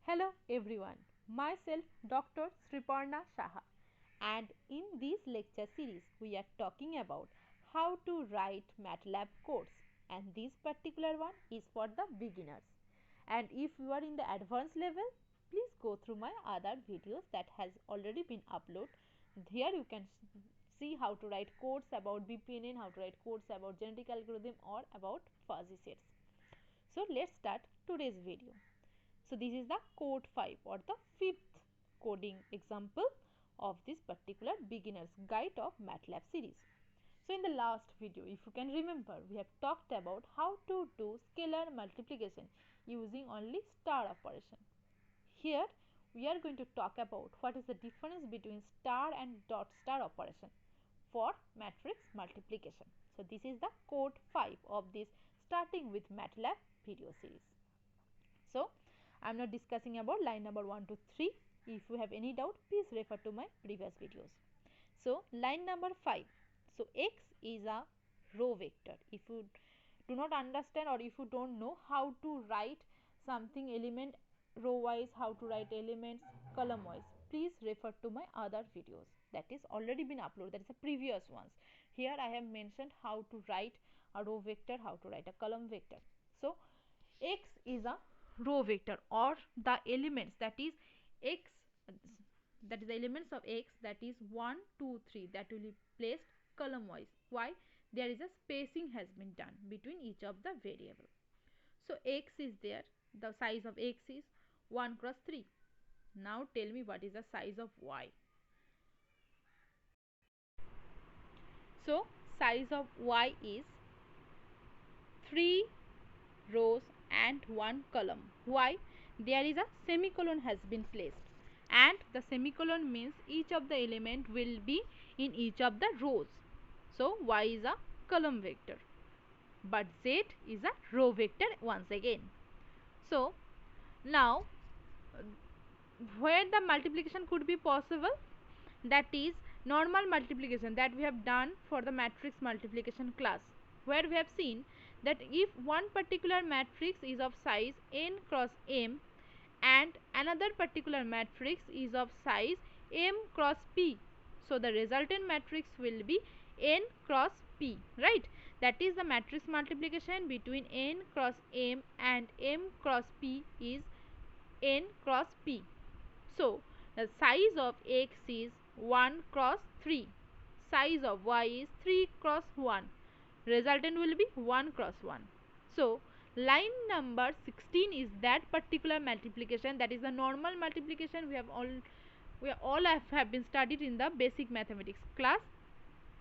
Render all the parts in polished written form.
Hello everyone, myself Dr. Sriparna Saha, and in this lecture series we are talking about how to write MATLAB codes, and this particular one is for the beginners. And if you are in the advanced level, please go through my other videos that has already been uploaded. Here you can see how to write codes about BPNN, how to write codes about genetic algorithm or about fuzzy sets. So let's start today's video. So this is the code 5 or the fifth coding example of this particular beginner's guide of MATLAB series. So in the last video, if you can remember, we have talked about how to do scalar multiplication using only star operation. Here we are going to talk about what is the difference between star and dot star operation for matrix multiplication. So this is the code 5 of this starting with MATLAB video series. So I am not discussing about line number 1 to 3. If you have any doubt, please refer to my previous videos. So line number 5. So x is a row vector. If you do not understand or if you don't know how to write something element row wise, how to write elements column wise, please refer to my other videos that is already been uploaded, that is the previous ones. Here I have mentioned how to write a row vector, how to write a column vector. So x is a row vector or the elements, that is x, that is the elements of x, that is 1 2 3, that will be placed column wise. Why? There is a spacing has been done between each of the variable. So x is there, the size of x is 1 cross 3. Now tell me what is the size of y. So size of y is 3 rows and 1 column. Why? There is a semicolon has been placed, and the semicolon means each of the element will be in each of the rows. So y is a column vector, but z is a row vector once again. So now where the multiplication could be possible, that is normal multiplication that we have done for the matrix multiplication class, where we have seen that if one particular matrix is of size n cross m and another particular matrix is of size m cross p, so the resultant matrix will be n cross p, right? That is the matrix multiplication between n cross m and m cross p is n cross p. So the size of x is 1 cross 3, size of y is 3 cross 1, resultant will be 1 cross 1. So line number 16 is that particular multiplication, that is the normal multiplication we all have been studied in the basic mathematics class,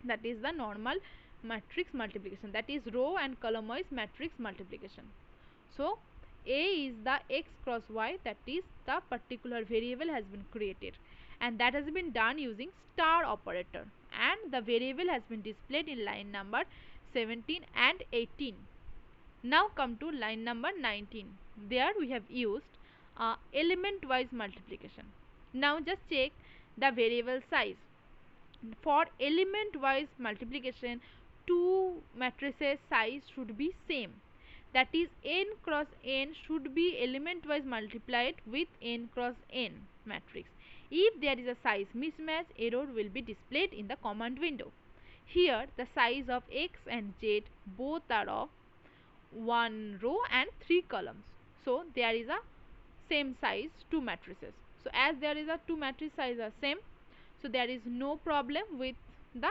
that is the normal matrix multiplication, that is row and column wise matrix multiplication. So a is the x cross y, that is the particular variable has been created, and that has been done using star operator, and the variable has been displayed in line number 17 and 18. Now come to line number 19. There we have used element wise multiplication. Now just check the variable size. For element wise multiplication, two matrices size should be same, that is n cross n should be element wise multiplied with n cross n matrix. If there is a size mismatch, error will be displayed in the command window. Here the size of x and z both are of 1 row and 3 columns, so there is a same size two matrices. So as there is a two matrix size are same, so there is no problem with the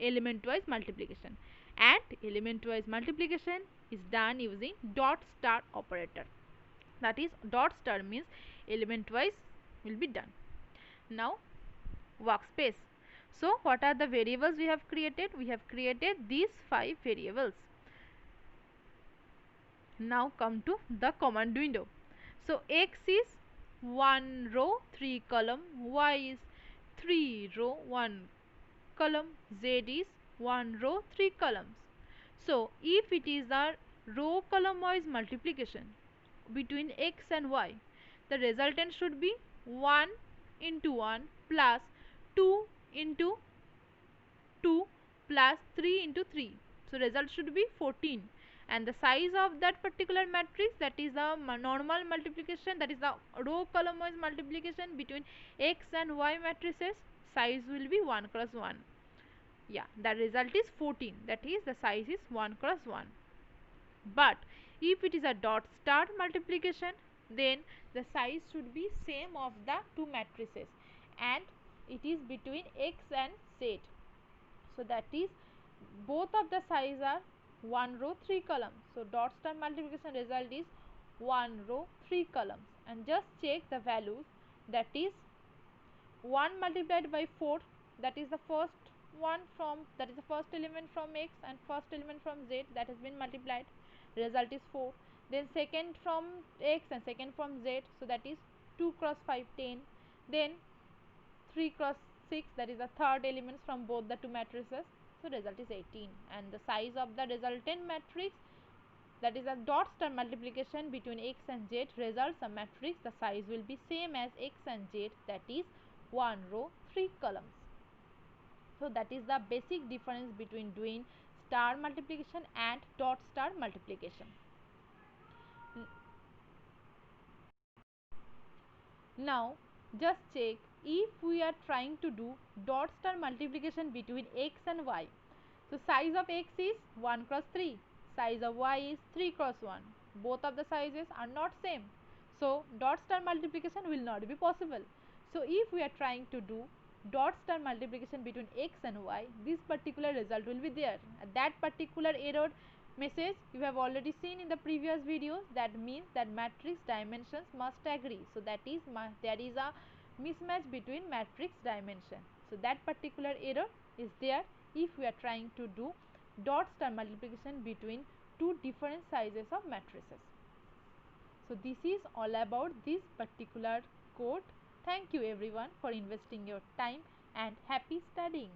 element wise multiplication, and element wise multiplication is done using dot star operator, that is dot star means element wise will be done. Now workspace. So what are the variables we have created? We have created these 5 variables. Now come to the command window. So x is 1 row 3 column, y is 3 row 1 column, z is 1 row 3 columns. So if it is a row column wise multiplication between x and y, the resultant should be 1 into 1 plus 2 into 2 plus 3 into 3. So result should be 14, and the size of that particular matrix, that is the normal multiplication, that is the row column wise multiplication between x and y matrices, size will be 1 cross 1. Yeah, the result is 14, that is the size is 1 cross 1. But if it is a dot star multiplication, then the size should be same of the two matrices, and it is between x and z. So that is both of the size are 1 row 3 columns. So dot star multiplication result is 1 row 3 columns, and just check the values, that is 1 multiplied by 4, that is the first one from, that is the first element from x and first element from z, that has been multiplied, result is 4. Then second from x and second from z, so that is 2 cross 5 10. Then 3 cross 6, that is the third elements from both the two matrices, so result is 18. And the size of the resultant matrix, that is a dot star multiplication between x and z results a matrix, the size will be same as x and z, that is 1 row 3 columns. So that is the basic difference between doing star multiplication and dot star multiplication. Now just check, if we are trying to do dot star multiplication between x and y, so size of x is 1 cross 3, size of y is 3 cross 1. Both of the sizes are not same, so dot star multiplication will not be possible. So if we are trying to do dot star multiplication between x and y, this particular result will be there. That particular error message you have already seen in the previous videos, that means that matrix dimensions must agree. So that is there is a mismatch between matrix dimension. So that particular error is there if we are trying to do dot star multiplication between two different sizes of matrices. So this is all about this particular code. Thank you everyone for investing your time, and happy studying.